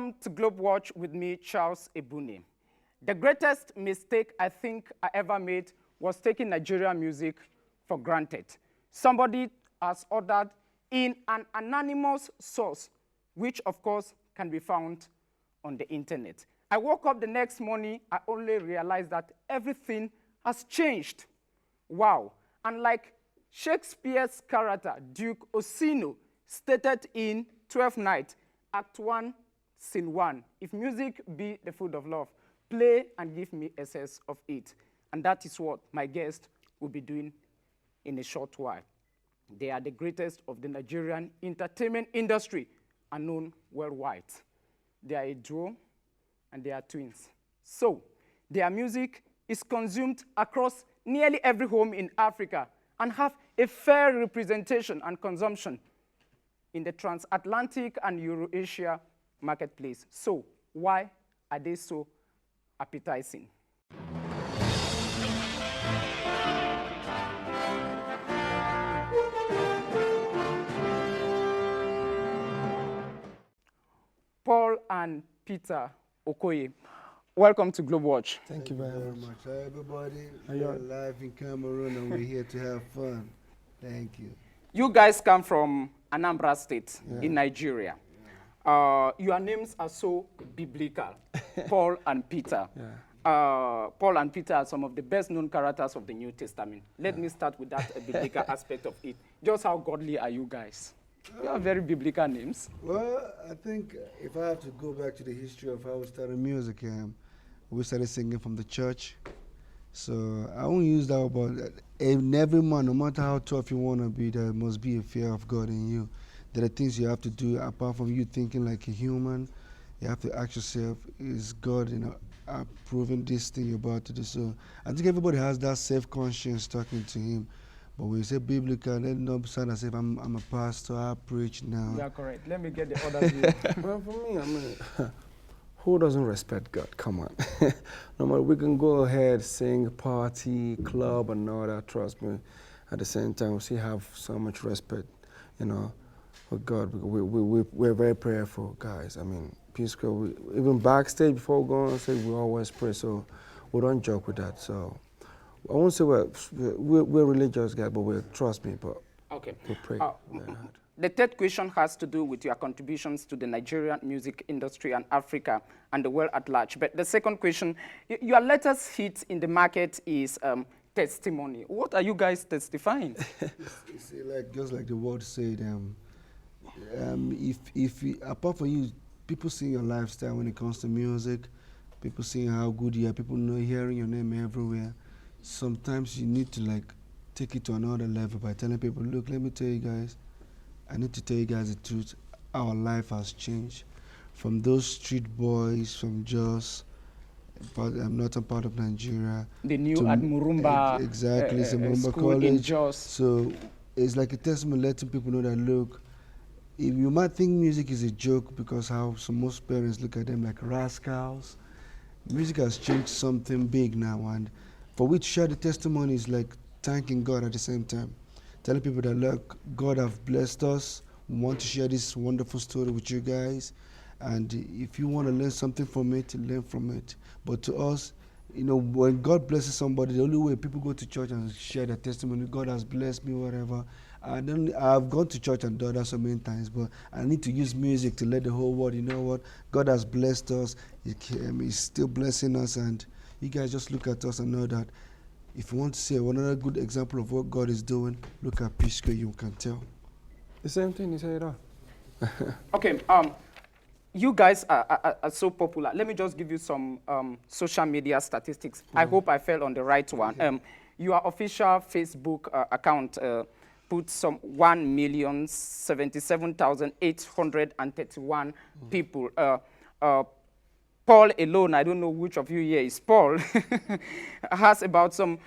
Welcome to Globewatch with me, Charles Ebune. The greatest mistake I think I ever made was taking Nigerian music for granted. Somebody has ordered in an anonymous source, which of course can be found on the internet. I woke up the next morning, I only realized that everything has changed. Wow. And like Shakespeare's character, Duke Orsino, stated in 12th Night, Act 1, Scene 1, if music be the food of love, play and give me excess of it. And that is what my guest will be doing in a short while. They are the greatest of the Nigerian entertainment industry and known worldwide. They are a duo and they are twins. So their music is consumed across nearly every home in Africa and have a fair representation and consumption in the transatlantic and Euro-Asia marketplace. So why are they so appetizing? Paul and Peter Okoye, welcome to Globewatch. Thank you very much. Hi, everybody. We're live in Cameroon and we're here to have fun. Thank you. You guys come from Anambra State in Nigeria. Your names are so biblical, Paul and Peter. Paul and Peter are some of the best-known characters of the New Testament. Let me start with that biblical aspect of it. Just how godly are you guys? You have very biblical names. Well, I think if I have to go back to the history of how we started music, we started singing from the church. So I won't use that, but in every man, no matter how tough you want to be, there must be a fear of God in you. There are things you have to do apart from you thinking like a human. You have to ask yourself, is God, approving this thing you're about to do? So I think everybody has that self-conscience talking to him. But when you say biblical, let not sound as if I'm a pastor, I preach now. You are correct. Let me get the other view. Well, for me, I mean, who doesn't respect God? Come on. No matter, we can go ahead, sing, party, club, and all that, trust me. At the same time, we still have so much respect, for God. We're very prayerful guys. I mean, Peace Square, even backstage before we go on stage, we always pray, so we don't joke with that. So I won't say we're religious guys, but trust me, but we pray very hard. The third question has to do with your contributions to the Nigerian music industry and Africa and the world at large. But the second question, your latest hit in the market is Testimony. What are you guys testifying? You see, just like the word said, apart from you, people see your lifestyle when it comes to music, people seeing how good you are, people hearing your name everywhere. Sometimes you need to take it to another level by telling people, look, let me tell you guys, I need to tell you guys the truth. Our life has changed. From those street boys from Jos, but I'm not a part of Nigeria. The new at Murumba exactly, it's a Murumba college in college. Jos. So it's like a testament letting people know that, look, if you might think music is a joke because how most parents look at them like rascals, music has changed something big now, and for which share the testimony is like thanking God at the same time. Telling people that, look, God have blessed us. We want to share this wonderful story with you guys. And if you want to learn something from it, learn from it. But to us, when God blesses somebody, the only way people go to church and share their testimony, God has blessed me, whatever. I've gone to church and done that so many times, but I need to use music to let the whole world, you know what? God has blessed us. He's still blessing us, and you guys just look at us and know that if you want to see another good example of what God is doing, look at Peace Square, you can tell. The same thing, you say it all. Okay, you guys are so popular. Let me just give you some social media statistics. I hope I fell on the right one. Your official Facebook account put some 1,077,831 people. Paul alone, I don't know which of you here is Paul, has about some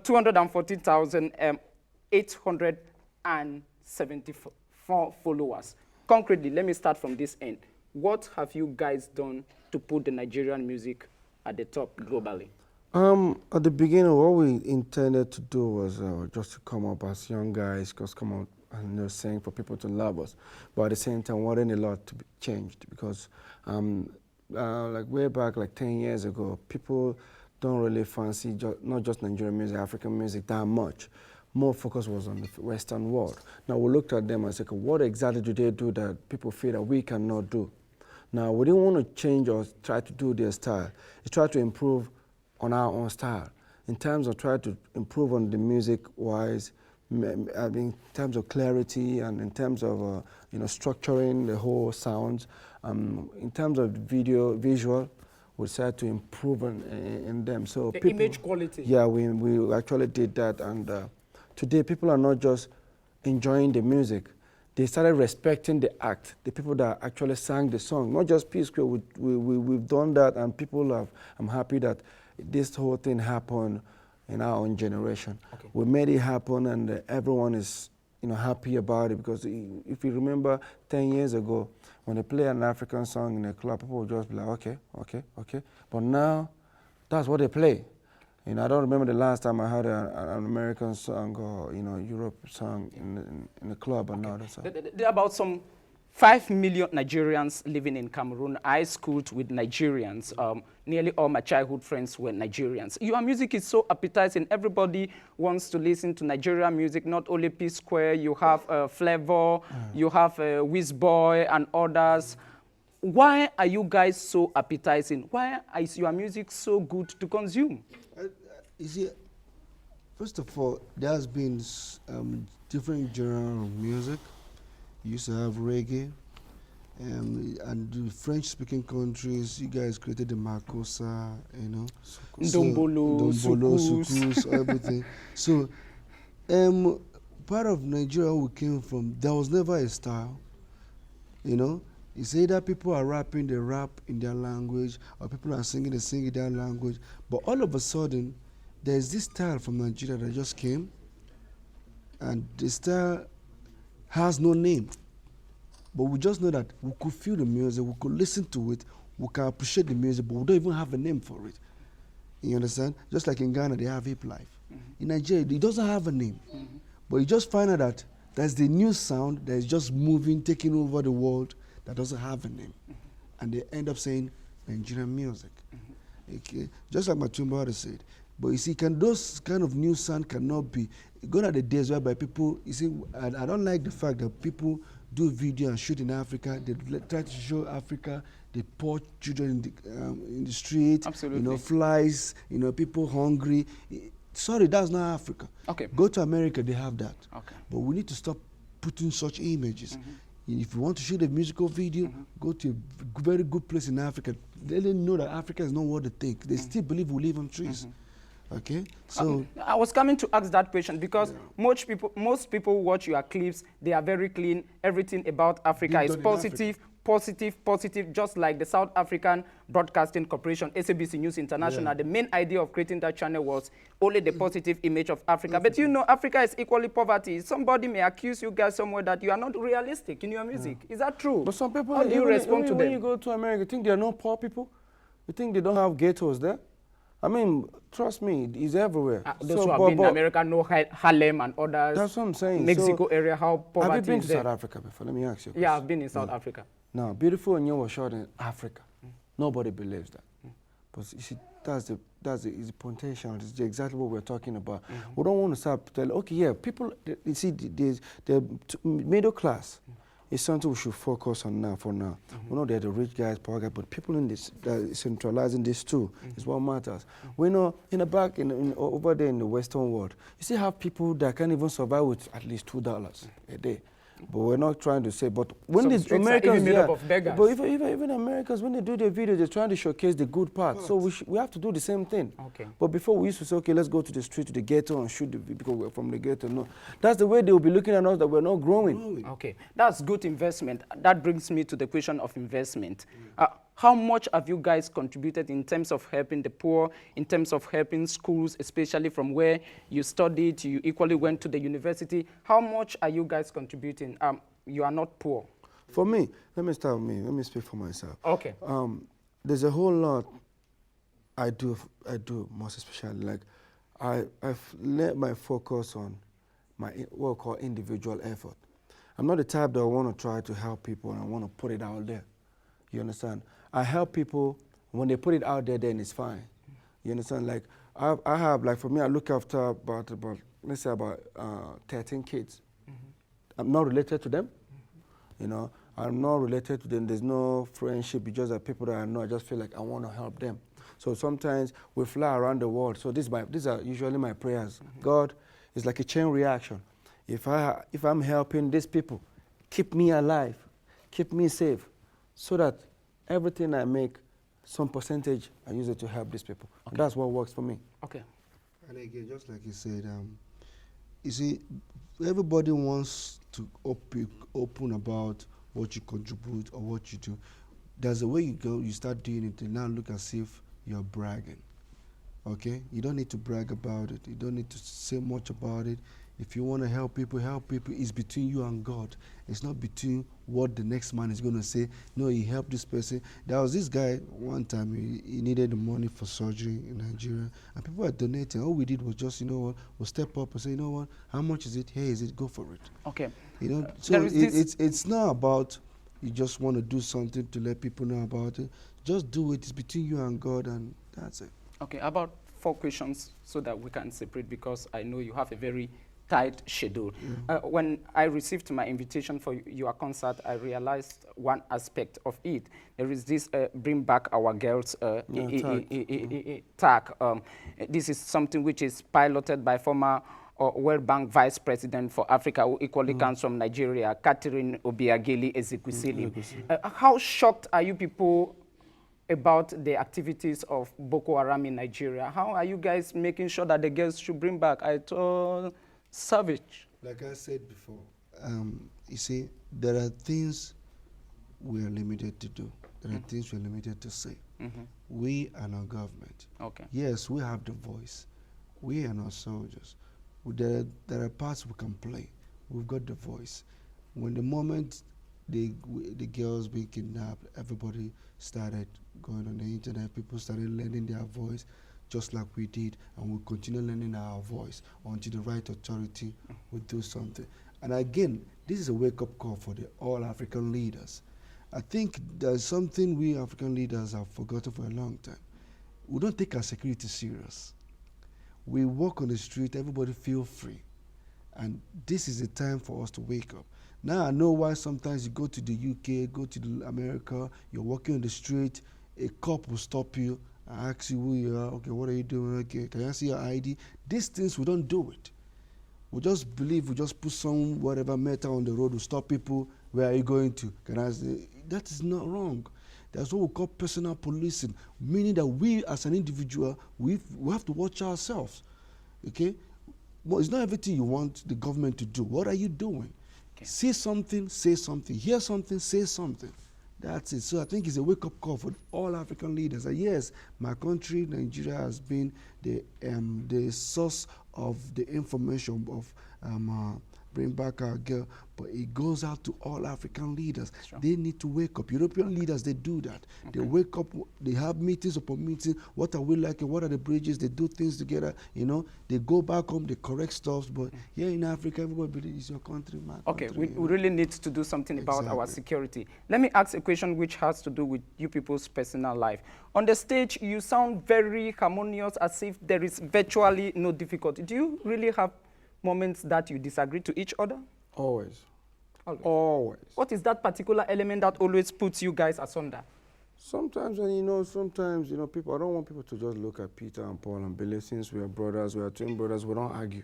214,874 followers. Concretely, let me start from this end. What have you guys done to put the Nigerian music at the top globally? At the beginning, what we intended to do was just to come up as young guys, because and sing for people to love us. But at the same time, wanting a lot to be changed because like way back, like 10 years ago, people don't really fancy not just Nigerian music, African music that much. More focus was on the Western world. Now we looked at them and said, what exactly do they do that people feel that we cannot do? Now we didn't want to change or try to do their style. We tried to improve on our own style. In terms of trying to improve on the music-wise, I mean, in terms of clarity and in terms of structuring the whole sounds, in terms of visual, we decided to improve in them. So the image quality. Yeah, we actually did that, and today people are not just enjoying the music. They started respecting the act, the people that actually sang the song, not just P-Square. We've done that, and people have. I'm happy that this whole thing happened in our own generation. Okay. We made it happen, and everyone is happy about it, because if you remember 10 years ago, when they play an African song in a club, people would just be like, okay, okay, okay. But now, that's what they play. I don't remember the last time I heard an American song or Europe song in a club, and now that's there are about some 5 million Nigerians living in Cameroon. I schooled with Nigerians. Nearly all my childhood friends were Nigerians. Your music is so appetizing. Everybody wants to listen to Nigerian music, not only P-Square. You have Flavor, you have Wizboy and others. Why are you guys so appetizing? Why is your music so good to consume? You see, first of all, there has been different genres of music. You used to have reggae, and the French-speaking countries, you guys created the Makossa, Ndombolo, Sukus, everything. So, part of Nigeria we came from, there was never a style, It's either people are rapping, they rap in their language, or people are singing, they sing in their language. But all of a sudden, there's this style from Nigeria that just came, and the style has no name. But we just know that we could feel the music, we could listen to it, we can appreciate the music, but we don't even have a name for it. You understand? Just like in Ghana, they have hip life. In Nigeria, it doesn't have a name. But you just find out that there's the new sound that is just moving, taking over the world, that doesn't have a name. And they end up saying Nigerian music. Okay. Just like Matumba said. But you see, those kind of new sound cannot be. Gone are the days whereby people, you see, I don't like the fact that people do video and shoot in Africa. They try to show Africa, they poor children in the street, Absolutely. Flies, people hungry. Sorry, that's not Africa. Okay. Go to America, they have that. Okay. But we need to stop putting such images. If you want to shoot a musical video, go to a very good place in Africa. They didn't know that Africa is not what they think. They still believe we live on trees. Okay, so I was coming to ask that question because most people watch your clips. They are very clean. Everything about Africa is positive, positive. Just like the South African Broadcasting Corporation, SABC News International. The main idea of creating that channel was only the positive image of Africa. But Africa is equally poverty. Somebody may accuse you guys somewhere that you are not realistic in your music. Is that true? But some people, how do you respond to them? When you go to America, you think there are no poor people? You think they don't have ghettos there? I mean, trust me, it's everywhere. Those who have been in America know Harlem and others. That's what I'm saying. Mexico area, how poverty have you been to there. South Africa before? Let me ask you a question. Yeah, I've been in South Africa. Now, Beautiful and You was shot in Africa. Nobody believes that. But you see, that's the potential. It's exactly what we're talking about. We don't want to start telling, okay, yeah, people, you see, the middle class is something we should focus on now, for now. We know they're the rich guys, poor guys, but people in this, centralizing this too, is what matters. We know in the back, over there in the Western world, you still have people that can't even survive with at least $2 a day. But we're not trying to say, but when the Americans, made up of beggars. But even Americans, when they do their videos, they're trying to showcase the good part. So we have to do the same thing. Okay. But before we used to say, okay, let's go to the street, to the ghetto and shoot because we're from the ghetto. No, that's the way they will be looking at us, that we're not growing. Okay, that's good investment. That brings me to the question of investment. How much have you guys contributed in terms of helping the poor, in terms of helping schools, especially from where you studied, you equally went to the university? How much are you guys contributing? You are not poor. For me, let me start with me. Let me speak for myself. Okay. There's a whole lot I do most especially. Like, I've let my focus on my what we call individual effort. I'm not the type that want to try to help people and I want to put it out there. You understand? I help people when they put it out there, then it's fine. You understand? Like I have, like for me, I look after about let's say about 13 kids. I'm not related to them. You know, I'm not related to them. There's no friendship. It's just that people that I know, I just feel like I want to help them. So sometimes we fly around the world. So these are usually my prayers. God is like a chain reaction. If I'm helping these people, keep me alive, keep me safe, so that everything I make, some percentage, I use it to help these people. Okay. That's what works for me. Okay. And again, just like you said, you see, everybody wants to open about what you contribute or what you do. There's a way you go, you start doing it, and now look as if you're bragging. Okay? You don't need to brag about it. You don't need to say much about it. If you want to help people, it's between you and God. It's not between what the next man is going to say. No, he helped this person. There was this guy, one time, he needed the money for surgery in Nigeria, and people were donating. All we did was just, you know what, we'll step up and say, you know what, how much is it? Here is it, go for it. Okay. You know, so it's not about you just want to do something to let people know about it. Just do it. It's between you and God, and that's it. Okay, about 4 questions so that we can separate, because I know you have a very tight schedule. When I received my invitation for your concert, I realized one aspect of it. There is this Bring Back Our Girls tag. This is something which is piloted by former World Bank Vice President for Africa, who equally comes from Nigeria, Catherine Obiageli Ezekwesili. How shocked are you people about the activities of Boko Haram in Nigeria? How are you guys making sure that the girls should bring back? I told Savage. Like I said before, you see, there are things we are limited to do. There are things we are limited to say. We are not government. Okay. Yes, we have the voice. We are not soldiers. There are parts we can play. We've got the voice. When the moment the girls being kidnapped, everybody started going on the internet. People started lending their voice, just like we did, and we'll continue lending our voice until the right authority will do something. And again, this is a wake-up call for all African leaders. I think there's something we African leaders have forgotten for a long time. We don't take our security serious. We walk on the street, everybody feel free. And this is the time for us to wake up. Now I know why sometimes you go to the UK, go to America, you're walking on the street, a cop will stop you, I ask you who you are. Okay, what are you doing? Okay, can I see your ID? These things, we don't do it. We just believe we just put some whatever metal on the road to stop people. Where are you going to? Can I say? That is not wrong. That's what we call personal policing, meaning that we as an individual, we have to watch ourselves. Okay? Well, it's not everything you want the government to do. What are you doing? Okay. See something, say something. Hear something, say something. That's it. So I think it's a wake-up call for all African leaders. And yes, my country, Nigeria, has been the source of the information of Bring Back Our Girl, but it goes out to all African leaders. Sure. They need to wake up. European leaders, they do that. Okay. They wake up, they have meetings upon meetings. What are we like and what are the bridges? They do things together, you know. They go back home, they correct stuff, but here in Africa, everybody believes it's your country, man. Okay, we really need to do something about our security. Let me ask a question which has to do with you people's personal life. On the stage, you sound very harmonious, as if there is virtually no difficulty. Do you really have moments that you disagree to each other? Always. Always. Always. What is that particular element that always puts you guys asunder? Sometimes, people, I don't want people to just look at Peter and Paul and believe since we are brothers, we are twin brothers, we don't argue.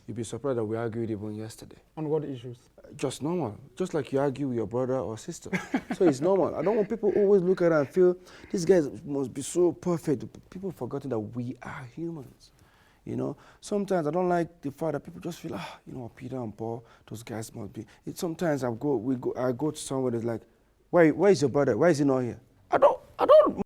You'd be surprised that we argued even yesterday. On what issues? Just normal. Just like you argue with your brother or sister. So it's normal. I don't want people always look at it and feel, these guys must be so perfect. People forgotten that we are humans. You know, sometimes I don't like the fact that people just feel, Peter and Paul, those guys must be. Sometimes I go to somewhere that's like, where is your brother? Why is he not here? I don't